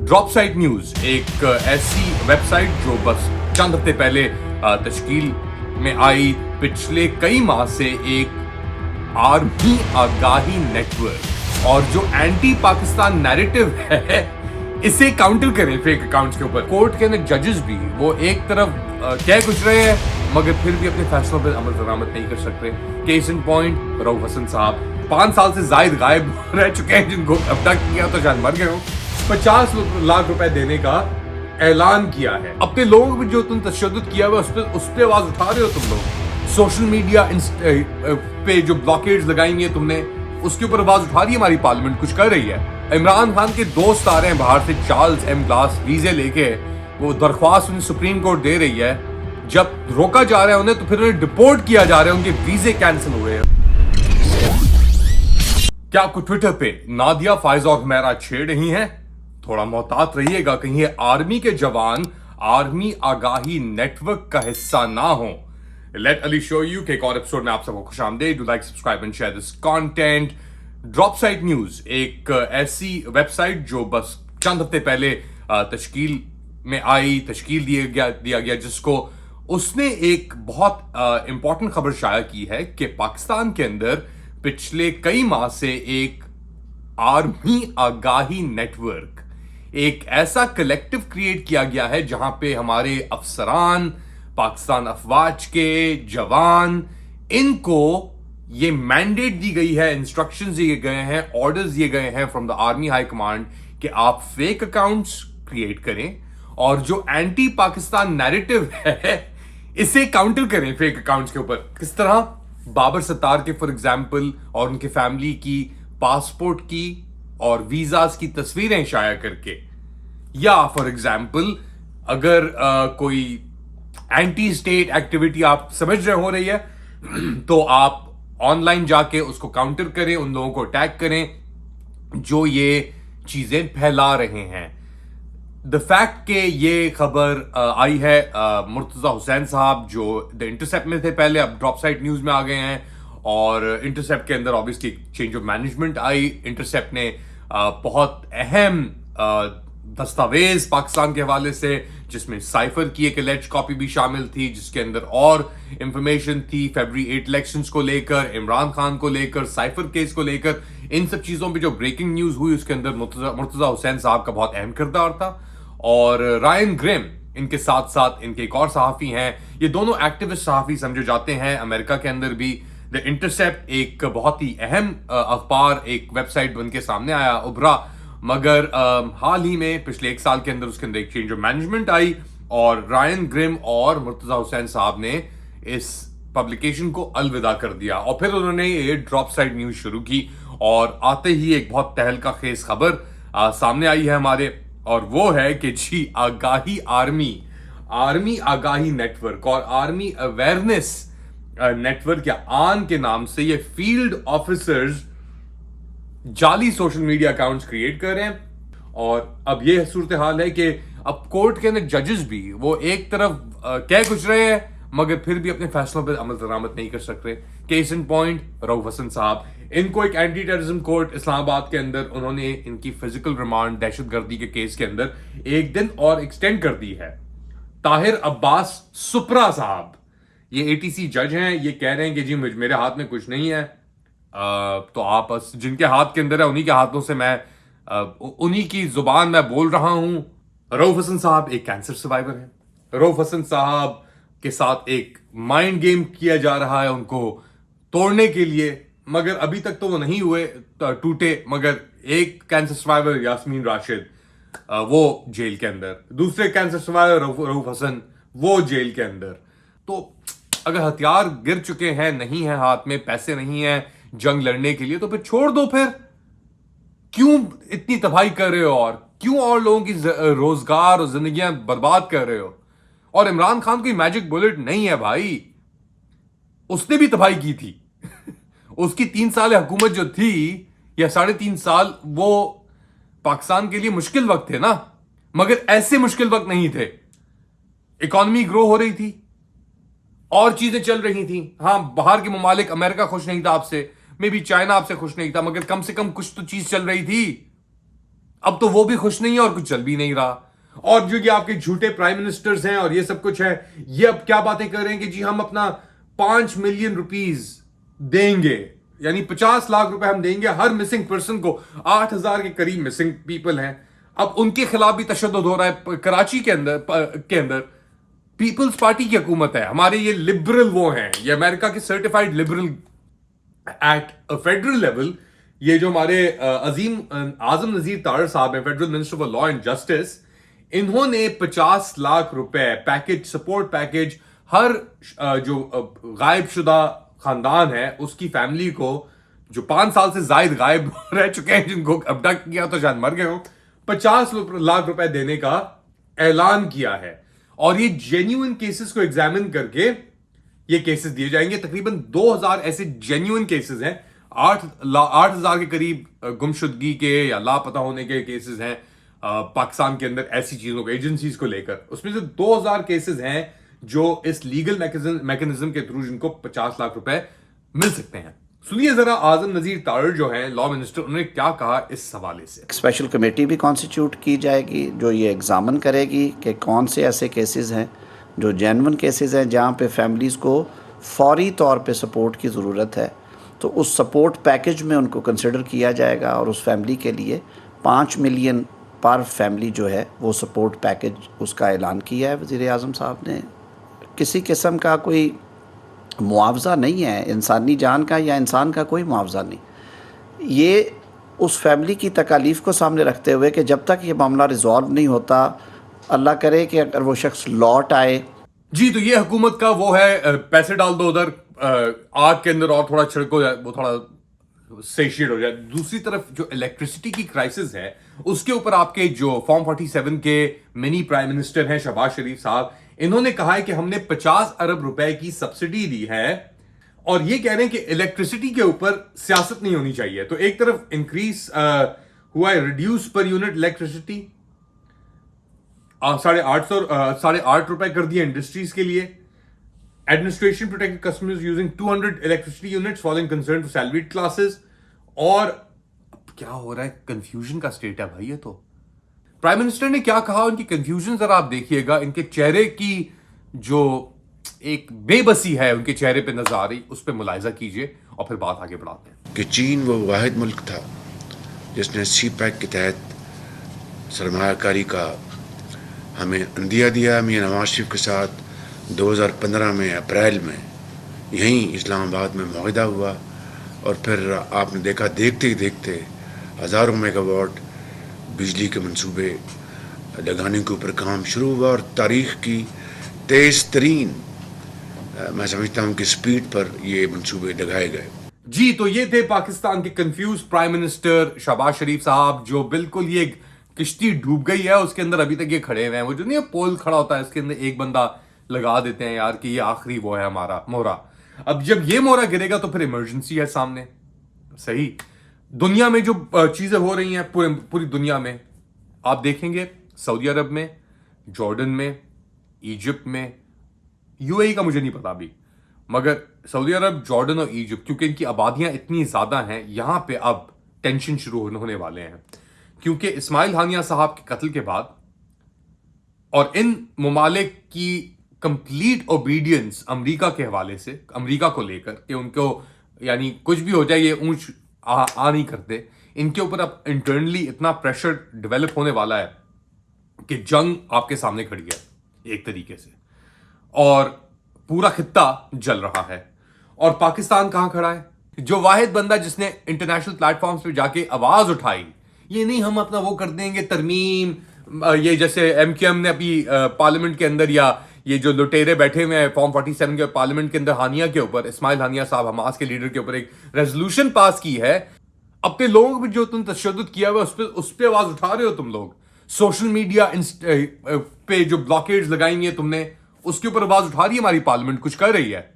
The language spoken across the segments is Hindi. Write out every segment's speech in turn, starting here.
ड्रॉप साइट न्यूज एक ऐसी वेबसाइट जो बस चंद हफ्ते पहले तश्कील में आई। पिछले कई माह से एक आर्मी आगाही नेटवर्क और जो एंटी पाकिस्तान नैरेटिव है इसे काउंटर करें फेक अकाउंट्स के ऊपर। कोर्ट के अंदर जजेस भी वो एक तरफ कह कुछ रहे हैं मगर फिर भी अपने फैसलों पर अमल दरामद नहीं कर सकते। Case in point Rauf Hasan साहब 5 साल से जायद गायब रह चुके हैं, जिनको अबडक्ट किया तो शायद मर गए हो। 50 लाख रुपए देने का ऐलान किया है। अपने लोगों पर जो तुम तशद्दुद किया हुआ उस पर आवाज उठा रहे हो तुम लोग। सोशल मीडिया पे जो ब्लॉकेड्स लगाई है तुमने उसके ऊपर आवाज उठा रही है। हमारी पार्लियामेंट कुछ कर रही है। इमरान खान के दोस्त आ रहे हैं बाहर से, चार्ल्स एम ग्लास वीजे लेके, वो दरख्वास्त उन्हें सुप्रीम कोर्ट दे रही है। जब रोका जा रहा है उन्हें तो फिर उन्हें डिपोर्ट किया जा रहा है, उनके वीजे कैंसिल हुए हैं। क्या आपको ट्विटर पे नादिया फायजा और हुमैरा छेड़ रही हैं? थोड़ा मोहतात रहिएगा, कहीं ये आर्मी के जवान आर्मी आगाही नेटवर्क का हिस्सा ना हो। लेट अली शो यू के एक और एपिसोड में आप सबको खुशामदीद। Do like, subscribe and share this content. Drop site news एक ऐसी वेबसाइट जो बस चंद हफ्ते पहले तश्कील में आई, तश्कील दिया गया जिसको उसने एक बहुत इंपॉर्टेंट खबर शाया की है कि पाकिस्तान के अंदर पिछले कई माह से एक आर्मी आगाही नेटवर्क, एक ऐसा कलेक्टिव क्रिएट किया गया है जहां पे हमारे अफसरान, पाकिस्तान अफवाज के जवान, इनको ये मैंडेट दी गई है, इंस्ट्रक्शंस दिए गए हैं, ऑर्डर्स दिए गए हैं from the army high command कि आप फेक अकाउंट्स क्रिएट करें और जो एंटी पाकिस्तान नैरेटिव है इसे काउंटर करें फेक अकाउंट्स के ऊपर। किस तरह? बाबर सत्तार के फॉर एग्जाम्पल और उनके फैमिली की पासपोर्ट की और वीजास की तस्वीरें शाया करके, या फॉर एग्जाम्पल अगर कोई एंटी स्टेट एक्टिविटी आप समझ रहे हो रही है तो आप ऑनलाइन जाके उसको काउंटर करें, उन लोगों को अटैक करें जो ये चीजें फैला रहे हैं। द फैक्ट के ये खबर आई है मुर्तजा हुसैन साहब जो द इंटरसेप्ट में थे पहले, अब ड्रॉप साइट न्यूज में आ गए हैं। और इंटरसेप्ट के अंदर obviously change of management I. Intercept ने बहुत अहम दस्तावेज पाकिस्तान के हवाले से, जिसमें साइफर की एक एलेज कॉपी भी शामिल थी, जिसके अंदर और इंफॉर्मेशन थी फरवरी 8 इलेक्शंस को लेकर, इमरान खान को लेकर, साइफर केस को लेकर। इन सब चीजों पे जो ब्रेकिंग न्यूज हुई उसके अंदर मुर्तजा हुसैन साहब का बहुत अहम किरदार था। और रायन ग्रिम इनके साथ साथ इनके एक और सहाफी हैं। ये दोनों एक्टिविस्ट सहाफी समझे जाते हैं अमेरिका के अंदर भी। द इंटरसेप्ट एक बहुत ही अहम अखबार, एक वेबसाइट बन के सामने आया, उभरा, मगर हाल ही में पिछले 1 साल के अंदर उसके अंदर एक चेंज ऑफ मैनेजमेंट आई और रायन ग्रिम और मुर्तजा हुसैन साहब ने इस पब्लिकेशन को अलविदा कर दिया। और फिर उन्होंने ये ड्रॉप साइट न्यूज शुरू की और आते ही एक बहुत तहलका खेज खबर सामने आई है हमारे, और वो है कि जी आगाही आर्मी आगाही नेटवर्क और आर्मी अवेयरनेस नेटवर्क या आन के नाम से ये फील्ड ऑफिसर्स जाली सोशल मीडिया अकाउंट्स क्रिएट कर रहे हैं। और अब ये सूरत हाल है कि अब कोर्ट के अंदर जजेस भी वो एक तरफ कह कुछ रहे हैं मगर फिर भी अपने फैसलों पर अमल दरामद नहीं कर सकते। Case in point Rauf Hasan साहब, इनको एक एंटी टेररिज्म कोर्ट इस्लामाबाद के अंदर उन्होंने इनकी फिजिकल रिमांड दहशतगर्दी के केस के अंदर 1 दिन और एक्सटेंड कर दी है। ताहिर अब्बास सुपरा साहब, ये एटीसी जज हैं, ये कह रहे हैं कि जी मेरे हाथ में कुछ नहीं है। तो आप जिनके हाथ के अंदर है उन्हीं के हाथों से मैं उन्हीं की जुबान में बोल रहा हूं। रऊफ हसन साहब एक कैंसर सर्वाइवर हैं। रऊफ हसन साहब के साथ एक माइंड गेम किया जा रहा है उनको तोड़ने के लिए, मगर अभी तक तो वो नहीं हुए टूटे। मगर एक कैंसर सर्वाइवर यास्मीन राशिद वो जेल के अंदर, दूसरे कैंसर सर्वाइवर रऊफ हसन वो जेल के अंदर। तो अगर हथियार गिर चुके हैं, नहीं है हाथ में, पैसे नहीं है जंग लड़ने के लिए, तो फिर छोड़ दो। फिर क्यों इतनी तबाही कर रहे हो और क्यों और लोगों की रोजगार और जिंदगियां बर्बाद कर रहे हो? और इमरान खान कोई मैजिक बुलेट नहीं है भाई, उसने भी तबाही की थी उसकी 3 साल हुकूमत जो थी या 3.5 साल, वो पाकिस्तान के लिए मुश्किल वक्त थे ना, मगर ऐसे मुश्किल वक्त नहीं थे। इकॉनमी ग्रो हो रही थी और चीजें चल रही थी। हाँ, बाहर के मुमालिक, अमेरिका खुश नहीं था आपसे, मे बी चाइना आपसे खुश नहीं था, मगर कम से कम कुछ तो चीज चल रही थी। अब तो वो भी खुश नहीं है और कुछ चल भी नहीं रहा। और जो ये आपके झूठे प्राइम मिनिस्टर्स हैं और ये सब कुछ है, ये अब क्या बातें कर रहे हैं कि जी हम अपना 5 मिलियन रुपीस देंगे, यानी 50 लाख रुपए हम देंगे हर मिसिंग पर्सन को। 8,000 के करीब मिसिंग पीपल हैं। अब उनके खिलाफ भी तशद्दुद हो रहा है कराची के अंदर पीपल्स पार्टी की हुकूमत है। हमारे ये लिबरल वो हैं, ये अमेरिका के certified liberal at a federal level. ये जो हमारे अजीम आजम नजीर तारड़ साहब हैं, federal minister for law and justice, इन्होंने 50 लाख रुपए पैकेज, सपोर्ट पैकेज हर जो गायब शुदा खानदान है उसकी फैमिली को, जो 5 साल से जायद गायब रह चुके हैं, जिनको अबडक्ट किया तो शायद मर गए हो, 50 लाख रुपए देने का ऐलान किया है। और ये जेन्युइन केसेस को एग्जामिन करके ये केसेस दिए जाएंगे। तकरीबन 2000 ऐसे जेन्युइन केसेस हैं। 8,000 के करीब गुमशुदगी के या लापता होने के केसेस हैं पाकिस्तान के अंदर ऐसी चीजों को, एजेंसीज को लेकर। उसमें से 2000 केसेस हैं जो इस लीगल मैकेनिज्म के थ्रू जिनको 50 लाख रुपए मिल सकते हैं। सुनिए जरा आजम नजीर तारड़ जो है लॉ मिनिस्टर, उन्होंने क्या कहा इस हवाले से। स्पेशल कमेटी भी कॉन्स्टिट्यूट की जाएगी जो ये एग्जामिन करेगी कि कौन से ऐसे केसेस हैं जो जेन्युइन केसेस हैं जहाँ पे फैमिलीज़ को फौरी तौर पे सपोर्ट की ज़रूरत है, तो उस सपोर्ट पैकेज में उनको कंसिडर किया जाएगा और उस फैमिली के लिए 5 मिलियन पर फैमिली जो है वो सपोर्ट पैकेज उसका ऐलान किया है वज़ीर आज़म साहब ने। किसी किस्म का कोई मुआवजा नहीं है, इंसानी जान का या इंसान का कोई मुआवजा नहीं। ये उस फैमिली की तकालीफ को सामने रखते हुए कि जब तक ये मामला रिजॉल्व नहीं होता, अल्लाह करे कि अगर वो शख्स लौट आए। जी, तो ये हुकूमत का वो है, पैसे डाल दो उधर आग के अंदर और थोड़ा छिड़को जाए, वो थोड़ा सेशिएट हो जाए। दूसरी तरफ जो इलेक्ट्रिसिटी की क्राइसिस है उसके ऊपर आपके जो फॉर्म 47 के मिनी प्राइम मिनिस्टर हैं शहबाज शरीफ साहब, इन्होंने कहा है कि हमने 50 अरब रुपए की सब्सिडी दी है और ये कह रहे हैं कि इलेक्ट्रिसिटी के ऊपर सियासत नहीं होनी चाहिए। तो एक तरफ इंक्रीज हुआ है, रिड्यूस पर यूनिट इलेक्ट्रिसिटी 8.5 रुपए कर दिए इंडस्ट्रीज के लिए। Administration protected customers using 200 electricity units following concern to salaried classes. और क्या हो रहा है, कंफ्यूजन का स्टेट है भाई। ये तो प्राइम मिनिस्टर ने क्या कहा, उनकी कंफ्यूजन जरा आप देखिएगा, इनके चेहरे की जो एक बेबसी है उनके चेहरे पे नजर आ रही, उस पर मुलाहिजा कीजिए और फिर बात आगे बढ़ाते हैं। कि चीन वो वाहिद मुल्क था जिसने CPEC के तहत सरमायाकारी का हमें अंदिया दिया। मियां नवाज शरीफ के साथ 2015 में अप्रैल में यहीं इस्लामाबाद में मुआहिदा हुआ और फिर आपने देखा देखते ही देखते हज़ारों मेगावाट बिजली के मंसूबे लगाने के ऊपर काम शुरू हुआ और तारीख़ की तेज़ तरीन मैं समझता हूँ कि स्पीड पर ये मंसूबे लगाए गए। जी, तो ये थे पाकिस्तान के कंफ्यूज प्राइम मिनिस्टर शहबाज शरीफ साहब, जो बिल्कुल ये किश्ती डूब गई है उसके अंदर अभी तक ये खड़े हुए हैं। वो जो नहीं पोल खड़ा होता है इसके अंदर एक बंदा लगा देते हैं यार कि ये आखिरी वो है हमारा मोहरा। अब जब ये मोहरा गिरेगा तो फिर इमरजेंसी है सामने। सही दुनिया में जो चीजें हो रही हैं पूरी दुनिया में आप देखेंगे, सऊदी अरब में, जॉर्डन में, इजिप्ट में, UAE का मुझे नहीं पता अभी, मगर सऊदी अरब, जॉर्डन और इजिप्ट, क्योंकि इनकी आबादियां इतनी ज्यादा हैं, यहां पे अब टेंशन शुरू होने वाले हैं। क्योंकि इस्माइल हानिया साहब के कत्ल के बाद और इन ममालिक की कंप्लीट ओबीडियंस अमेरिका के हवाले से, अमेरिका को लेकर कि उनको यानी कुछ भी हो जाए ये ऊंच आ नहीं करते, इनके ऊपर अब इंटरनली इतना प्रेशर डेवलप होने वाला है कि जंग आपके सामने खड़ी है एक तरीके से, और पूरा खित्ता जल रहा है। और पाकिस्तान कहां खड़ा है, जो वाहिद बंदा जिसने इंटरनेशनल प्लेटफॉर्म्स पे जाके आवाज उठाई, ये नहीं हम अपना वो कर देंगे तरमीम, ये जैसे MQM ने अभी पार्लियामेंट के अंदर, या ये जो लुटेरे बैठे हुए हैं फॉर्म 47 के पार्लियामेंट के अंदर हानिया के ऊपर, इस्माइल हानिया साहब हमास के लीडर के ऊपर एक रेजोल्यूशन पास की है। अपने लोगों पर जो तुम तशद्दुद किया हुआ उस पर आवाज उठा रहे हो तुम लोग। सोशल मीडिया पे जो ब्लॉकेड्स लगाई है तुमने, उसके ऊपर आवाज उठा रही है हमारी पार्लियामेंट, कुछ कर रही है।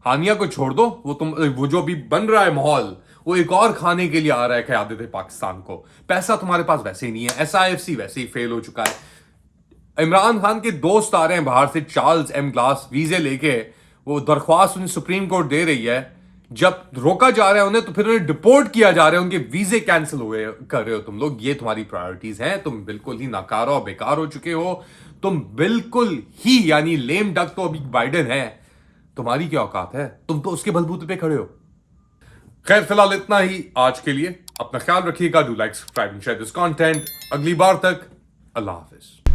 हानिया को छोड़ दो, वो जो अभी बन रहा है माहौल, वो एक और खाने के लिए आ रहा है क़यादत पाकिस्तान को। पैसा तुम्हारे पास वैसे ही नहीं है, SIFC वैसे ही फेल हो चुका है। इमरान खान के दोस्त आ रहे हैं बाहर से, चार्ल्स M. ग्लास वीजे लेके, वो दरख्वास्त उन्हें सुप्रीम कोर्ट दे रही है, जब रोका जा रहा है उन्हें तो फिर उन्हें डिपोर्ट किया जा रहा है, उनके वीजे कैंसिल हुए कर रहे हो तुम लोग। ये तुम्हारी प्रायोरिटीज हैं, तुम बिल्कुल ही नाकारा और बेकार हो चुके हो। तुम बिल्कुल ही यानी लेम डक तो अभी बाइडेन है, तुम्हारी क्या औकात है, तुम तो उसके बलबूते पे खड़े हो। खैर फिलहाल इतना ही आज के लिए, अपना ख्याल रखिएगा। Do like, subscribe and share this content. अगली बार तक अल्लाह हाफिज।